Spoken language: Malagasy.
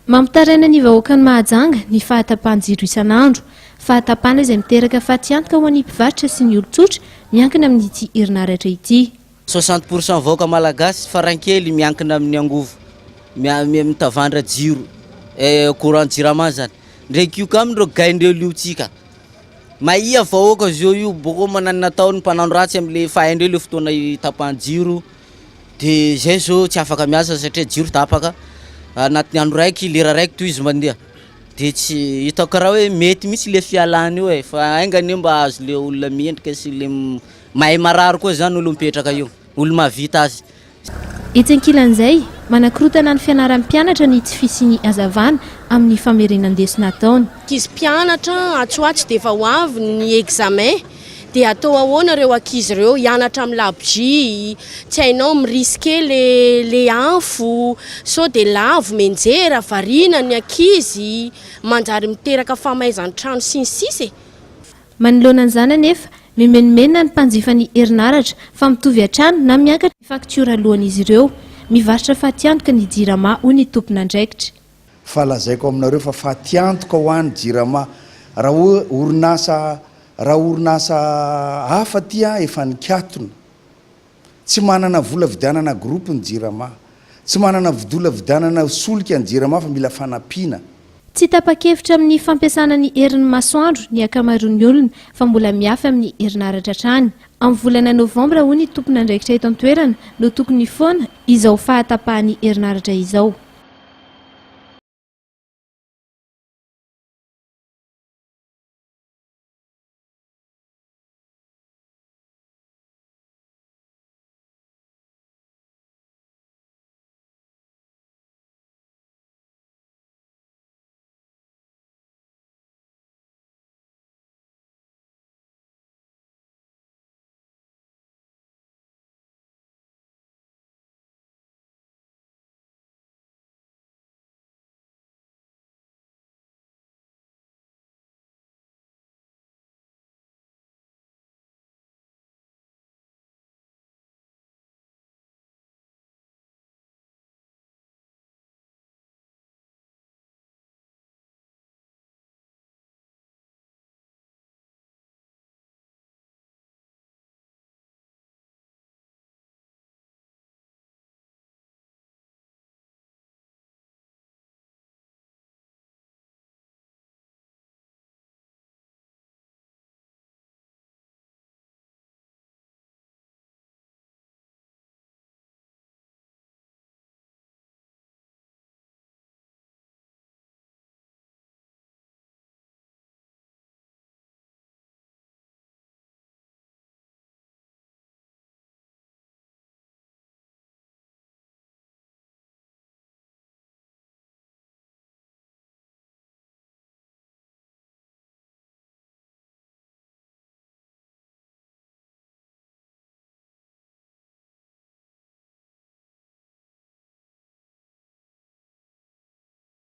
Mampitaraina ny vahoaka ny Mahajanga ny fahatapahan-jiro isan'andro. Fahatapahana izay miteraka fatiantoka ho an'ny mpivarotra sy ny olon-tsotra miankina amin'ity herinaratra ity. 60% vahoaka malagasy farankely miankina amin'ny angovo, mitavandra jiro, courant jirama zany. Ndraiky io kam ndro gaindreo liotsika. Maia vahoaka zio io boko manana nataony mpanandro ratsy am'le fahaindreo le fotoana tapahan-jiro. De zay zao tsy afaka miasa satria jiro tapaka. Anatin'ny andro raiky lera raiky toy izy mandeha. De tsy hitako karaha hoe mety misy le fialany io fa aingany mba azo le olona miendrika sy le mahay marary koa zany olo mipetraka io, olo mahavita azy. Etsy ankilan'izay manakorotana ny fianaran'ny mpianatra ny tsy fisian'ny hazavana amin'ny famerinan-deso nataony. Ankizy mpianatra atsoatsy dia efa ho avy ny examen dia atao ahoana ireo ankizy ireo hianatra amin'ny labozy, tsy hainao miriske le anfo, sao dia lavo menjera variana ny ankizy, manjary miteraka famaizan-trano sy ny sisa. Manoloana an'izany anefa mimenomenona ny mpanjifa ny herinaratra fa mitovy hatrany na miakatra ny faktiora alohan'izy ireo. Mivarotra fatiantoka ny jirama hoy ny tompona andraikitra. Falazaiko aminareo fa fatiantoka ho an'ny jirama raha orinasa hafa tia efa nikatona. Tsy manana vola vidianana groupe ny jirama, tsy manana vola vidianana solika ny jirama fa mila fanampiana. Tsy tapa-kevitra amin'ny fampiasana ny herin'ny masoandro ny akamaroan'ny olona fa mbola miafy amin'ny herinaratra hatrany. Amin'ny volana Novambra hoy ny tompona andraikitra eto an-toerana no tokony foana izao fahatapahan'ny herinaratra izao.